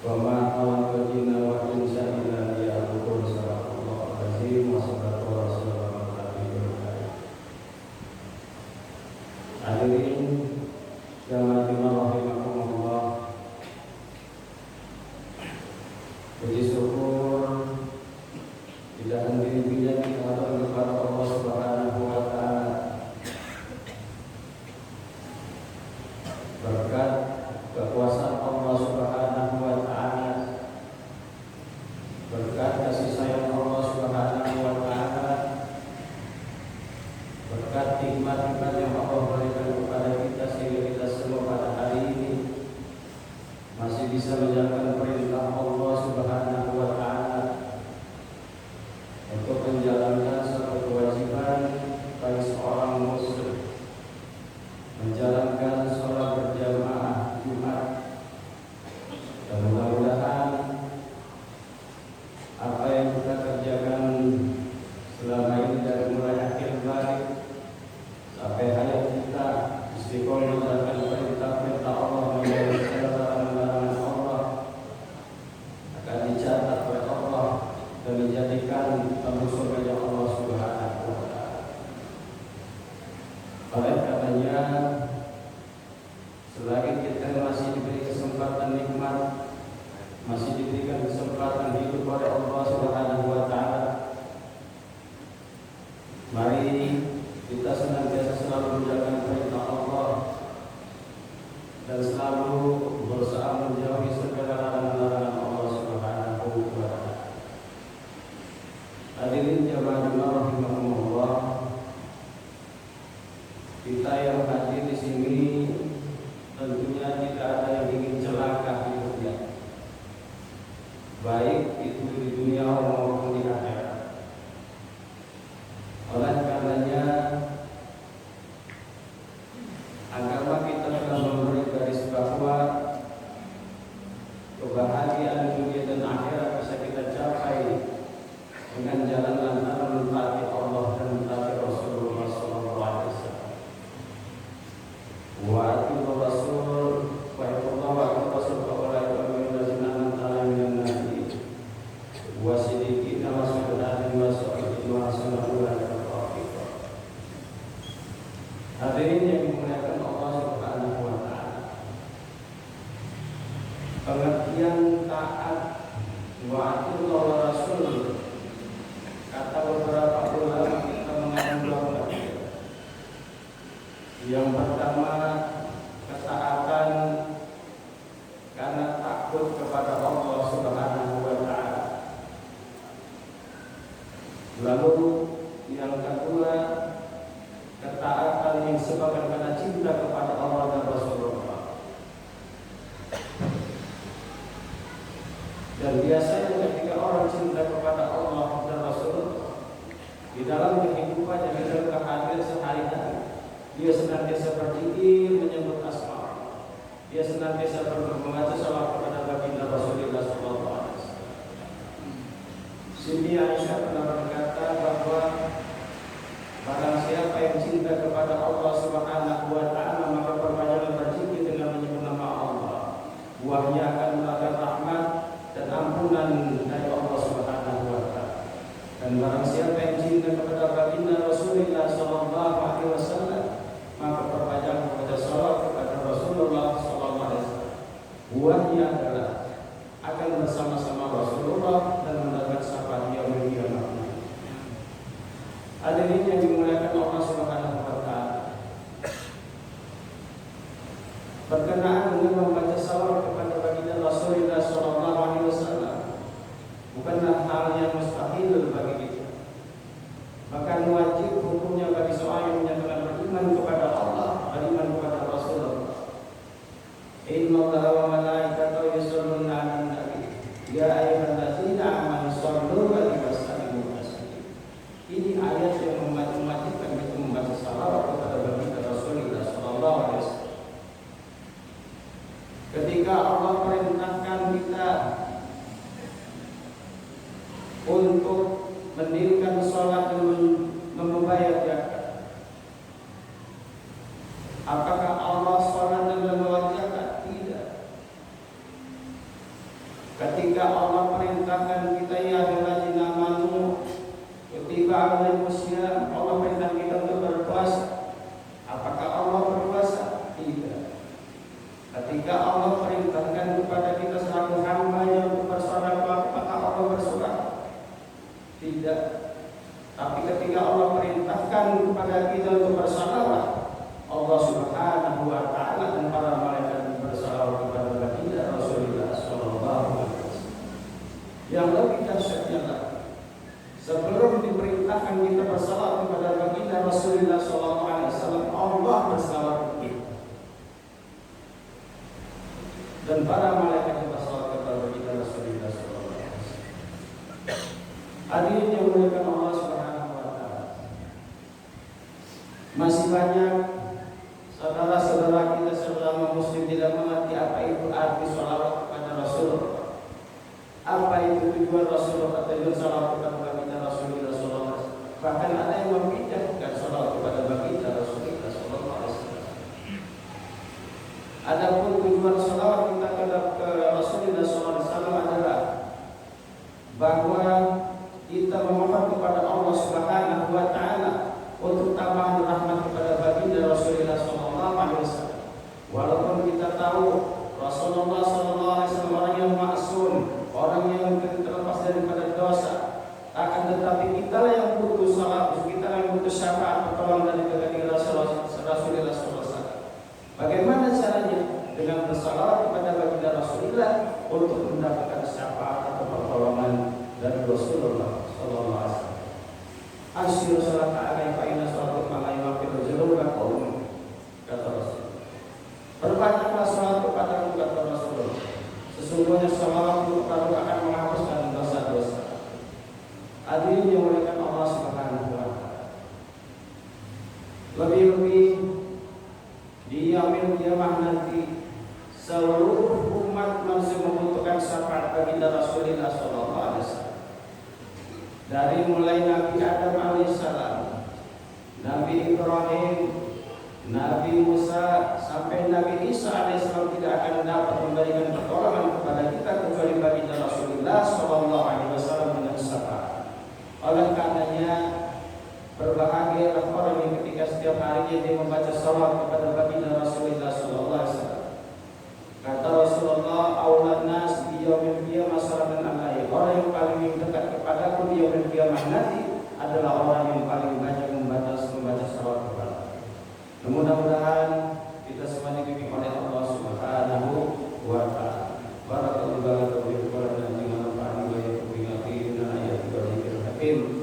wa ma khalaqal jinna wal insa illa liya'budun. Sadaqallahu al-azim wa sadaqa rasulullah nabiyul karim. Hadirin jamaah rahimakumullah, puji syukur tidak henti-hentinya kita atur kepada Allah Subhanahu wa taala. Berkat kekuasaan Allah Subhanahu wa taala, berkat kasih sayang Allah Subhanahu wa taala, berkat nikmat-nikmat yang Allah berikan kepada kita sehingga kita semua pada hari ini masih bisa menjalankan perintah Allah Subhanahu wa taala untuk menjalankan suatu kewajiban bagi seorang muslim, menjalankan sholat berjamaah Jumat. Dan mudah-mudahan apa yang kita kerjakan selama ini dari mulai akhir balik sampai hayat kita istiqomah menjalankan perintah-perintah Allah, menjalankan larangan-larangan Allah, akan dicatat oleh Allah dan dijadikan tembus surga Allah Subhanahu wa taala. Oleh karenanya, selagi kita masih diberi kesempatan nikmat, masih diberikan kesempatan hidup oleh Allah Subhanahu wa taala, mari kita senantiasa selalu menjalankan perintah Allah dan selalu berusaha menjauhi segala larangan-larangan Allah Subhanahu wa taala. Hadirin jamaah rahimahumullah, kita yang hadir di sini tentunya tidak ada yang ingin celaka hidupnya, baik itu di dunia maupun di akhirat. Oleh karenanya, agama kita telah memberi garis bahwa kebahagiaan dunia dan akhirat bisa kita capai dengan jalan antara mentaati Allah dan mentaati Rasulullah SAW. Wa atiiur rasul wa atiiur rasul wa atiiur nabi wa siddiqina wa syuhada'a wa sholihin wa hasuna ulaika rafiqa. Hadirin yang dimuliakan Allah Subhanahu wa taala, pengertian taat wa atiiur rasul, kata beberapa ulama kita mengandung dua pengertian. Yang pertama, ketaatan karena takut kepada Allah Subhanahu wa taala. Lalu yang kedua, ketaatan yang disebabkan karena cinta kepada Allah dan Rasulullah. Dan biasanya ketika orang cinta kepada Allah dan Rasulullah, di dalam kehidupannya, di dalam kehadiran sehari-hari, dia senantiasa berzikir menyebut asma Allah. Dia senantiasa membaca salawat kepada baginda Rasulullah SAW. Siti Aisyah pernah berkata bahwa barang siapa yang cinta kepada Allah Subhanahu wa taala, maka perbanyaklah berzikir dengan menyebut nama Allah. Buahnya akan mendapatkan rahmat dan ampunan dari Allah Subhanahu wa taala. Dan barang siapa yang cinta kepada baginda Rasulullah SAW, maka perbanyak membaca salawat kepada Rasulullah SAW. Buahnya adalah akan bersama-sama Rasulullah dan mendapat syafaat yaumil qiyamah. Hadirin yang dimuliakan Allah Subhanahu wa taala, berkenaan dengan membaca salawat kepada baginda Rasulullah SAW bukanlah hal yang mustahil bagi kita, bahkan wajib hukumnya bagi seorang yang menyatakan beriman kepada Allah, beriman kepada Rasulullah. Innallaha wa malaikatahu yusholluna 'alan nabi ya ayyuhallazina amanu shollu 'alaihi wa sallimu taslima. Ini ayat yang mewajibkan kita membaca salawat kepada baginda Rasulullah SAW. Ketika Allah perintahkan kita untuk mendirikan sholat dan membayar zakat, apakah Allah sholat dan membayar zakat? Tidak. Ketika Allah perintahkan kita ya ayyuhallazina amanu kutiba alaikumusiyam, Allah perintah kita untuk berpuasa. Apakah Allah berpuasa? Tidak. Ketika Allah perintahkan kepada kita selaku hamba-Nya untuk bersedekah, apakah Allah bersedekah? Tidak. Tapi ketika Allah perintahkan kepada kita untuk bersedekah, Allah Subhanahu wa taala dan para malaikat bersalawat kepada baginda Rasulullah sallallahu alaihi wasallam. Yang lebih dahsyatnya lagi, sebelum diperintahkan kita bersalawat kepada baginda Rasulullah sallallahu alaihi wasallam, Allah bersalawat kepada kita. Dan para malaikat bersalawat kepada baginda Rasulullah sallallahu alaihi wasallam. Hadirin yang dimuliakan Allah Subhanahu wa taala. Masih banyak saudara-saudara kita sesama muslim tidak mengerti apa itu arti sholawat kepada Rasulullah, apa itu tujuan Rasulullah, tujuan sholawat kepada baginda Rasulullah sallallahu alaihi wasallam. Bahkan ada yang membincangkan sholawat kepada baginda Rasulullah sallallahu alaihi wasallam. Adapun tujuan sholawat kita ke Rasulullah sallallahu alaihi wasallam adalah bahwa kita memohon kepada Allah Subhanahu wa taala untuk tambahan rahmat kepada baginda Rasulullah sallallahu alaihi wasallam. Walaupun kita tahu Rasulullah sallallahu alaihi wasallam orang yang maksum, orang yang terlepas daripada dosa, akan tetapi kita yang butuh salat, kita yang butuh syafaat pertolongan dari baginda Rasulullah sallallahu alaihi wasallam. Bagaimana caranya? Dengan bersalawat kepada baginda Rasulullah untuk mendapatkan syafaat atau pertolongan dari Rasulullah sallallahu alaihi wasallam. Asyir salat alaihi fa inna salatu alaihi wa firujulullah qaum, kata Rasul. Perbanyaklah salat kepada kata Rasulullah. Sesungguhnya salat itu akan menghapuskan dosa-dosa. Hadirin yang dimuliakan Allah Subhanahu wa taala. Lebih-lebih di yaumil qiyamah nanti seluruh umat manusia membutuhkan syafaat baginda Rasulullah sallallahu alaihi wasallam. Dari mulai Nabi Adam alaihissalam, Nabi Ibrahim, Nabi Musa sampai Nabi Isa alaihissalam tidak akan dapat memberikan pertolongan kepada kita kecuali baginda Rasulullah sallallahu alaihi wasallam dengan syafaat. Oleh karenanya berbahagialah orang yang ketika setiap harinya dia membaca salawat kepada baginda Rasulullah sallallahu alaihi wasallam. Kata Rasulullah, "Aulan nas bi yaumil qiyamah salatan alaihi." Orang yang paling dekat kepadaku di yaumil qiyamah nanti adalah orang yang paling banyak membaca salawat kepada. Mudah-mudahan kita semua dibimbing oleh Allah Subhanahu wa taala. Barakallahu fiikum wa la ilaha illa anta wa la ilaha illa anta.